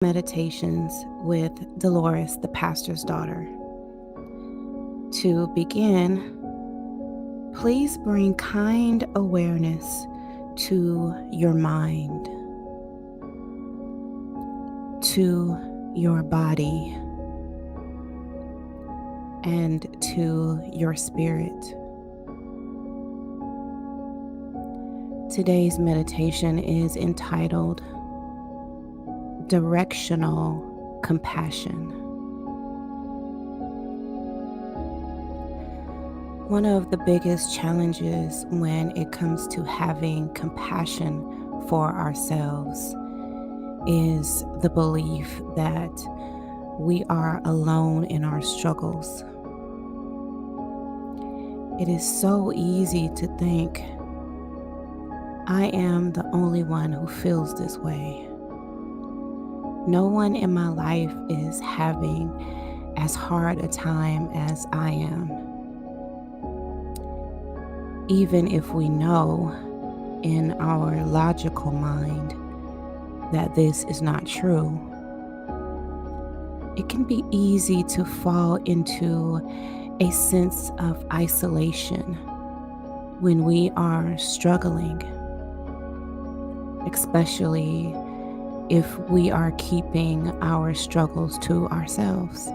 Meditations with Delores, the pastor's daughter. To begin, please bring kind awareness to your mind, to your body, and to your spirit. Today's meditation is entitled Directional Compassion. One of the biggest challenges when it comes to having compassion for ourselves is the belief that we are alone in our struggles. It is so easy to think, I am the only one who feels this way. No one in my life is having as hard a time as I am. Even if we know in our logical mind that this is not true, it can be easy to fall into a sense of isolation when we are struggling, especially if we are keeping our struggles to ourselves.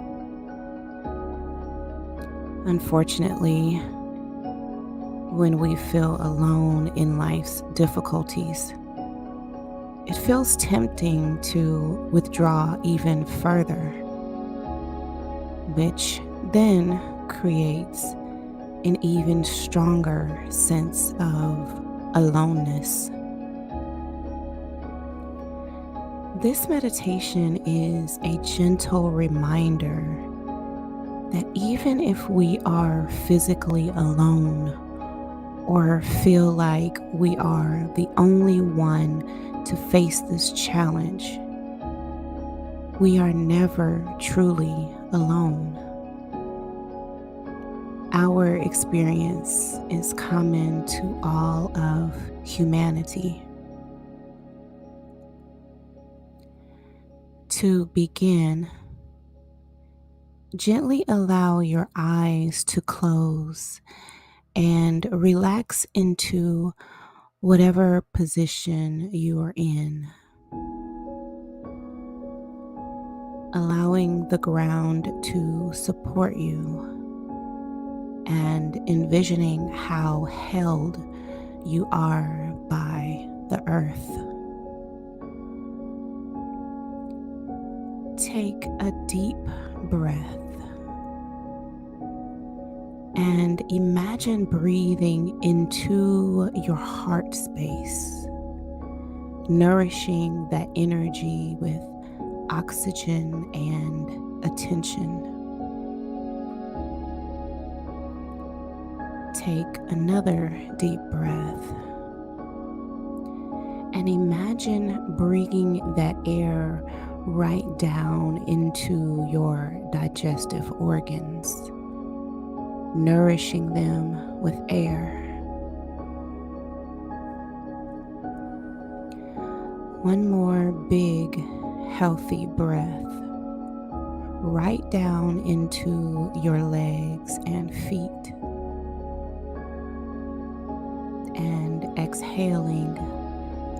Unfortunately, when we feel alone in life's difficulties, it feels tempting to withdraw even further, which then creates an even stronger sense of aloneness. This meditation is a gentle reminder that even if we are physically alone or feel like we are the only one to face this challenge, we are never truly alone. Our experience is common to all of humanity. To begin, gently allow your eyes to close and relax into whatever position you are in, allowing the ground to support you and envisioning how held you are by the earth. Take a deep breath and imagine breathing into your heart space, nourishing that energy with oxygen and attention. Take another deep breath and imagine bringing that air right down into your digestive organs, nourishing them with air. One more big, healthy breath right down into your legs and feet, and exhaling,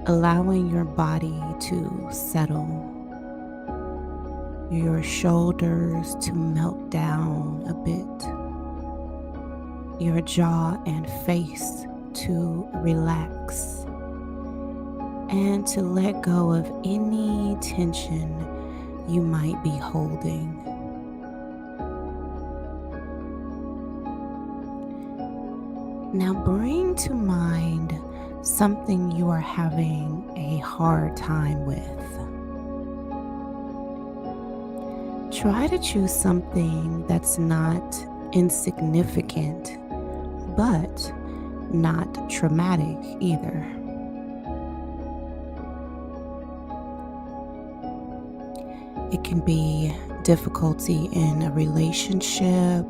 allowing your body to settle, your shoulders to melt down a bit, your jaw and face to relax, and to let go of any tension you might be holding. Now bring to mind something you are having a hard time with. Try to choose something that's not insignificant, but not traumatic either. It can be difficulty in a relationship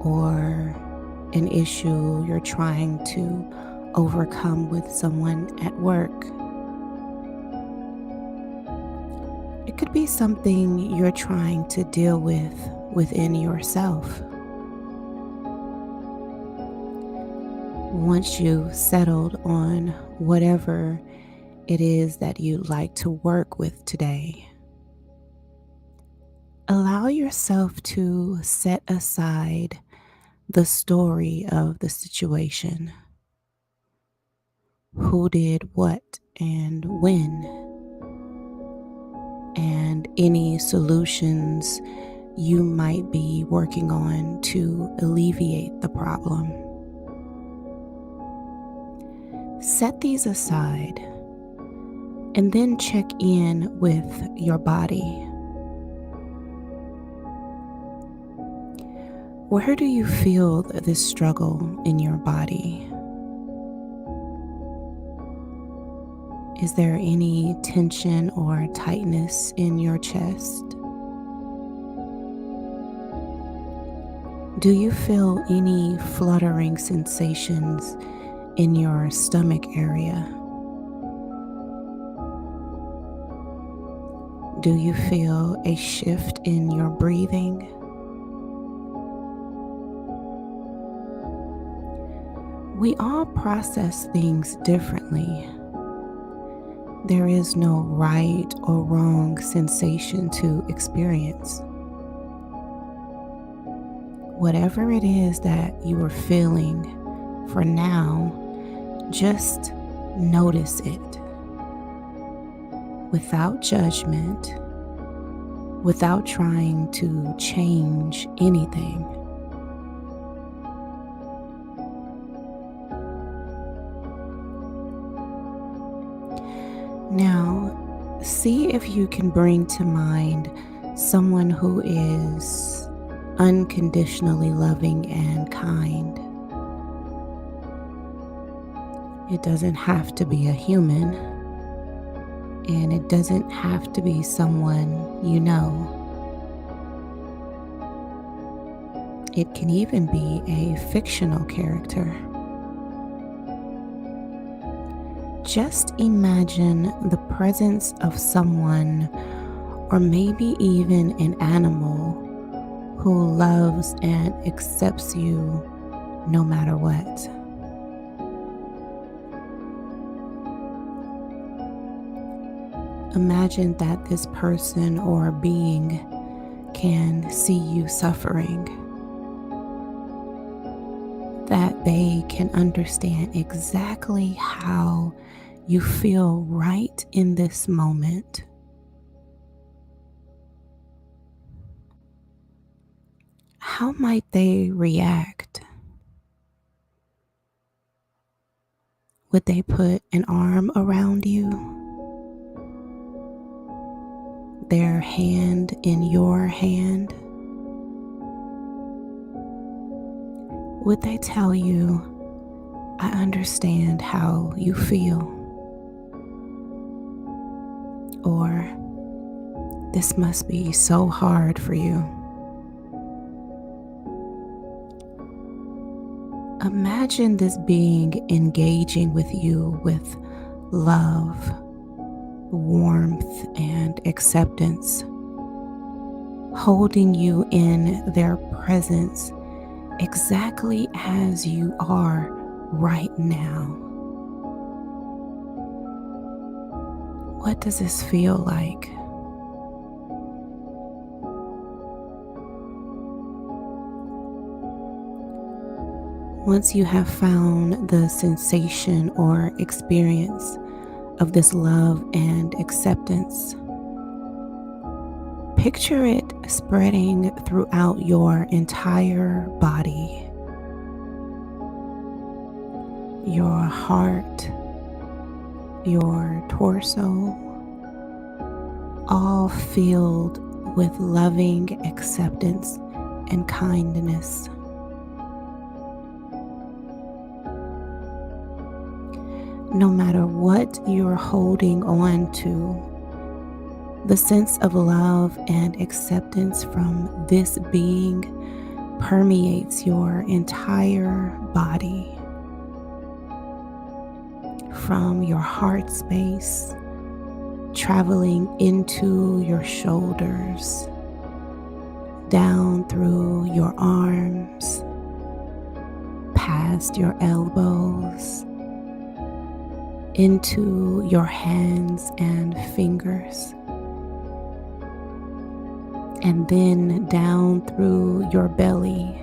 or an issue you're trying to overcome with someone at work. It it could be something you're trying to deal with within yourself. Once you've settled on whatever it is that you'd like to work with today, allow yourself to set aside the story of the situation. Who did what and when, and any solutions you might be working on to alleviate the problem. Set these aside and then check in with your body. Where do you feel this struggle in your body? Is there any tension or tightness in your chest? Do you feel any fluttering sensations in your stomach area? Do you feel a shift in your breathing? We all process things differently. There is no right or wrong sensation to experience. Whatever it is that you are feeling for now, just notice it without judgment, without trying to change anything. Now, see if you can bring to mind someone who is unconditionally loving and kind. It doesn't have to be a human, and it doesn't have to be someone you know. It can even be a fictional character. Just imagine the presence of someone, or maybe even an animal, who loves and accepts you no matter what. Imagine that this person or being can see you suffering, that they can understand exactly how you feel right in this moment. How might they react? Would they put an arm around you? Their hand in your hand? Would they tell you, "I understand how you feel"? Or, "This must be so hard for you"? Imagine this being engaging with you with love, warmth, and acceptance, holding you in their presence exactly as you are right now. What does this feel like? Once you have found the sensation or experience of this love and acceptance, picture it spreading throughout your entire body, your heart, your torso, all filled with loving acceptance and kindness. No matter what you're holding on to, the sense of love and acceptance from this being permeates your entire body, from your heart space traveling into your shoulders, down through your arms, past your elbows, into your hands and fingers, and then down through your belly,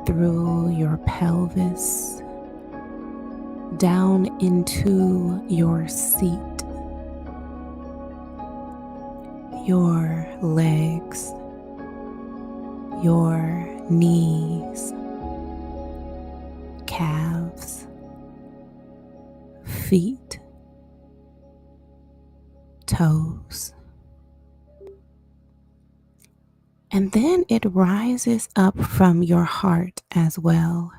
through your pelvis, down into your seat, your legs, your knees, calves, feet, toes. And then it rises up from your heart as well,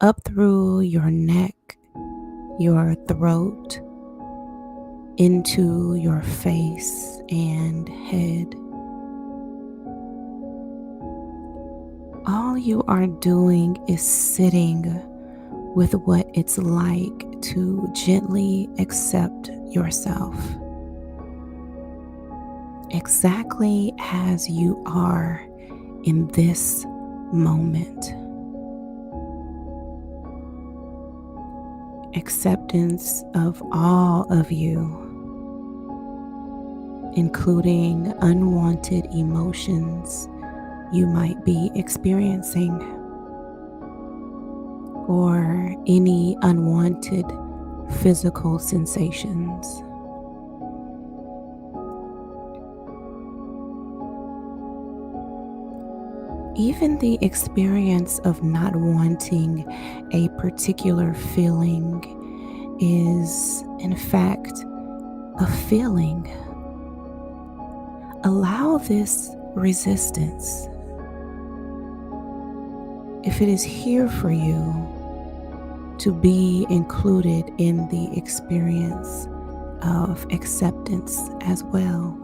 up through your neck, your throat, into your face and head. All you are doing is sitting with what it's like to gently accept yourself exactly as you are in this moment. Acceptance of all of you, including unwanted emotions you might be experiencing, or any unwanted physical sensations. Even the experience of not wanting a particular feeling is, in fact, a feeling. Allow this resistance, if it is here for you, to be included in the experience of acceptance as well.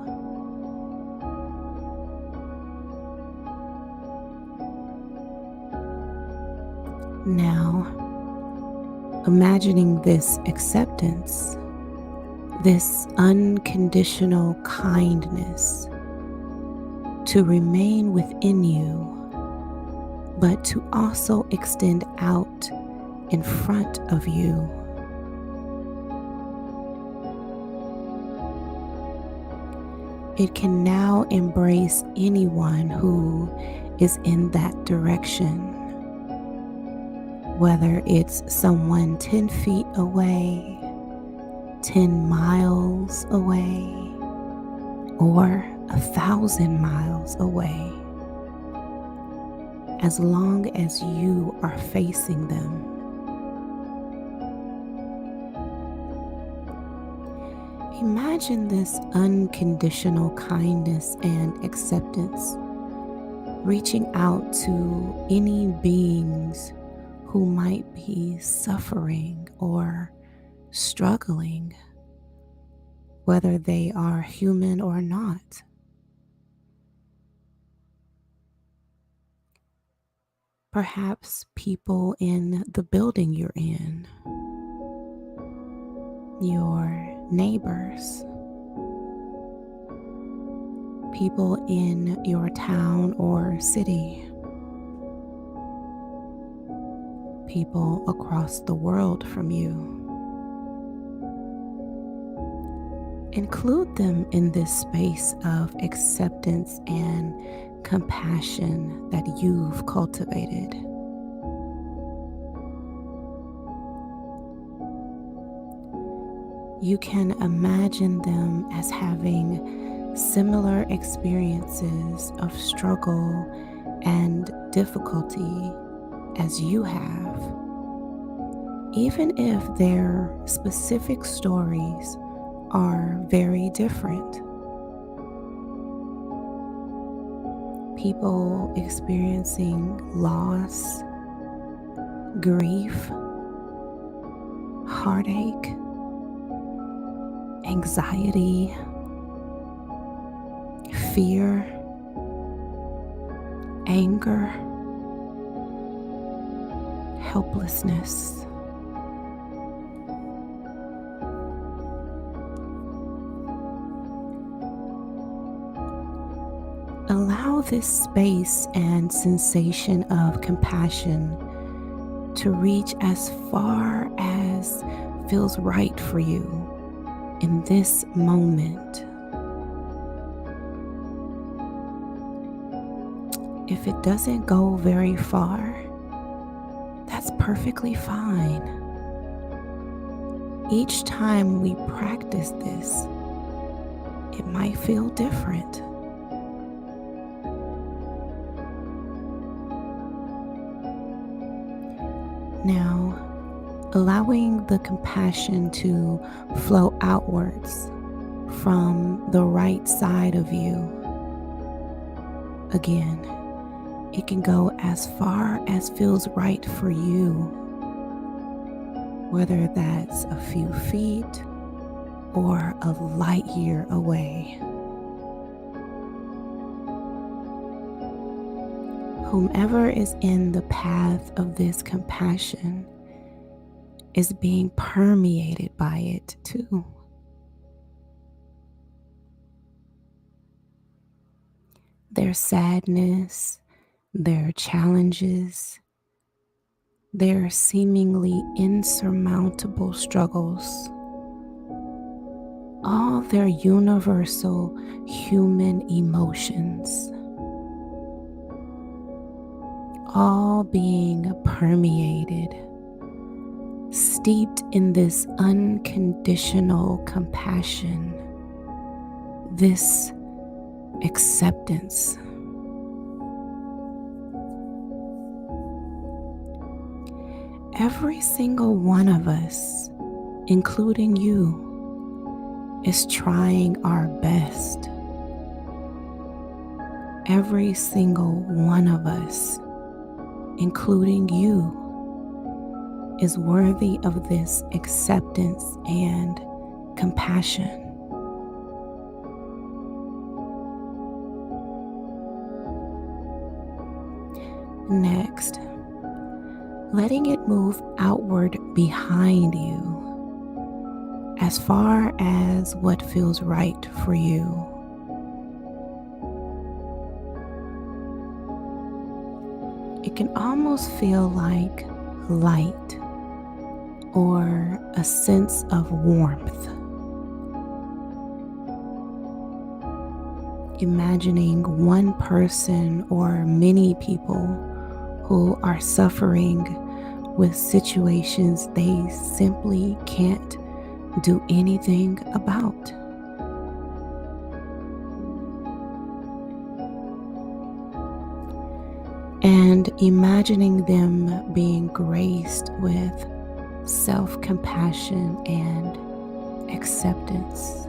Now, imagining this acceptance, this unconditional kindness to remain within you, but to also extend out in front of you. It can now embrace anyone who is in that direction, whether it's someone 10 feet away, 10 miles away, or 1,000 miles away, as long as you are facing them. Imagine this unconditional kindness and acceptance reaching out to any beings who might be suffering or struggling, whether they are human or not. Perhaps people in the building you're in, your neighbors, people in your town or city, people across the world from you. Include them in this space of acceptance and compassion that you've cultivated. You can imagine them as having similar experiences of struggle and difficulty as you have, even if their specific stories are very different. People experiencing loss, grief, heartache, anxiety, fear, anger, helplessness. allow this space and sensation of compassion to reach as far as feels right for you in this moment. If it doesn't go very far, that's perfectly fine. Each time we practice this, it might feel different. Now, allowing the compassion to flow outwards from the right side of you. Again, it can go as far as feels right for you, whether that's a few feet or a light year away. Whomever is in the path of this compassion is being permeated by it too. Their sadness, their challenges, their seemingly insurmountable struggles, all their universal human emotions, all being permeated, steeped in this unconditional compassion, this acceptance. Every single one of us, including you, is trying our best. Every single one of us, including you, is worthy of this acceptance and compassion. Next, letting it move outward behind you as far as what feels right for you. It can almost feel like light or a sense of warmth. Imagining one person or many people who are suffering with situations they simply can't do anything about. And imagining them being graced with self-compassion and acceptance,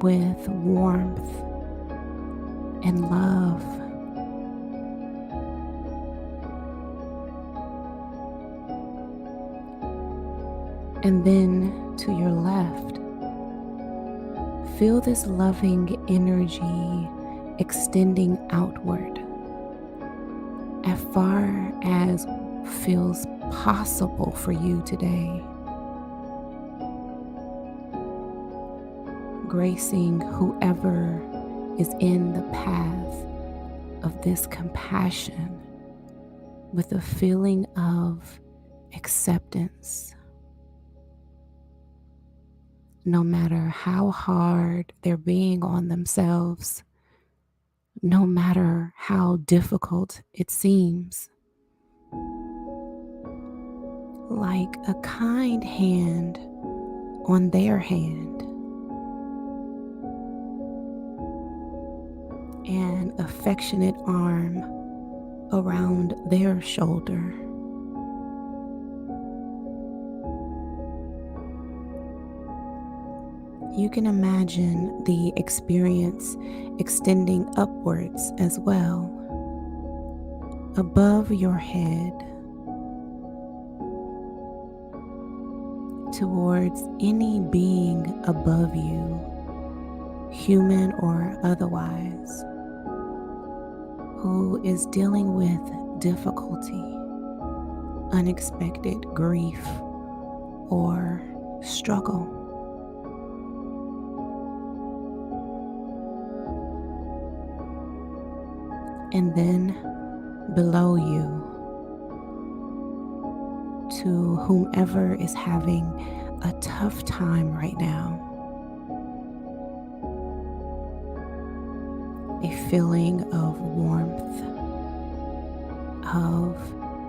with warmth and love. And then to your left, feel this loving energy extending outward as far as feels possible for you today, gracing whoever is in the path of this compassion with a feeling of acceptance. No matter how hard they're being on themselves, no matter how difficult it seems, like a kind hand on their hand, an affectionate arm around their shoulder. You can imagine the experience extending upwards as well, above your head, towards any being above you, human or otherwise, who is dealing with difficulty, unexpected grief, or struggle. and then below you to whomever is having a tough time right now. A feeling of warmth, of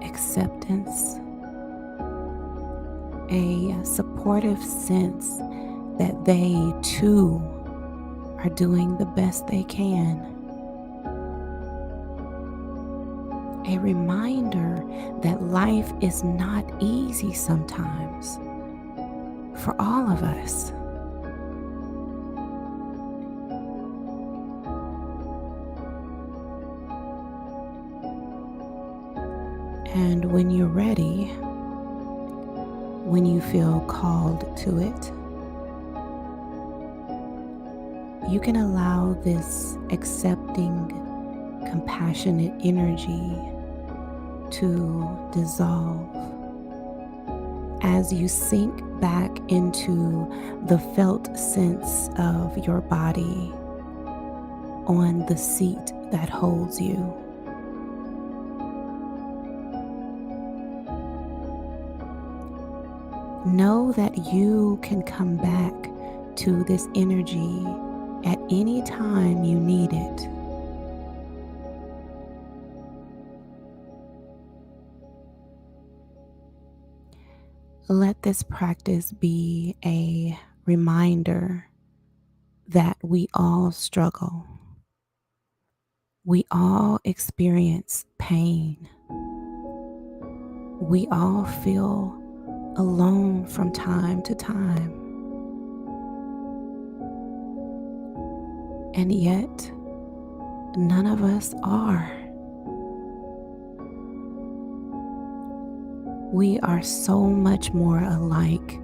acceptance, a supportive sense that they too are doing the best they can. A reminder that life is not easy sometimes for all of us. And when you're ready, when you feel called to it, you can allow this accepting, compassionate energy to dissolve as you sink back into the felt sense of your body on the seat that holds you. Know that you can come back to this energy at any time you need it. Let this practice be a reminder that we all struggle. We all experience pain. We all feel alone from time to time. And yet, none of us are. We are so much more alike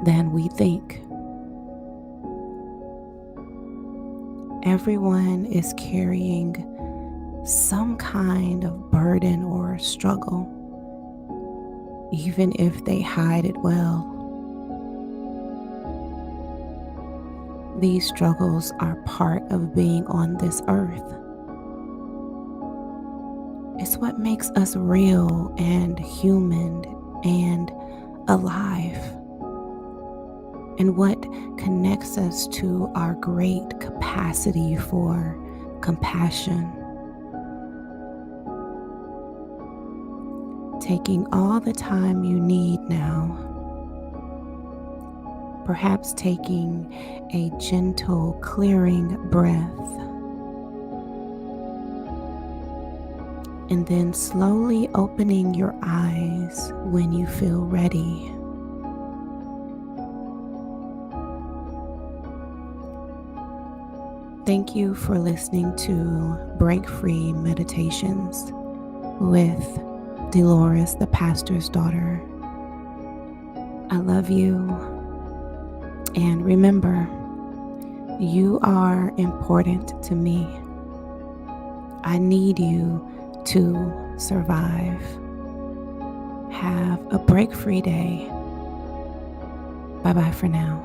than we think. Everyone is carrying some kind of burden or struggle, even if they hide it well. These struggles are part of being on this earth. It's what makes us real and human and alive, and what connects us to our great capacity for compassion. Taking all the time you need now, perhaps taking a gentle clearing breath, and then slowly opening your eyes when you feel ready. Thank you for listening to Break Free Meditations with Delores, the pastor's daughter. I love you, and remember, you are important to me. I need you to survive. Have a break-free day. Bye-bye for now.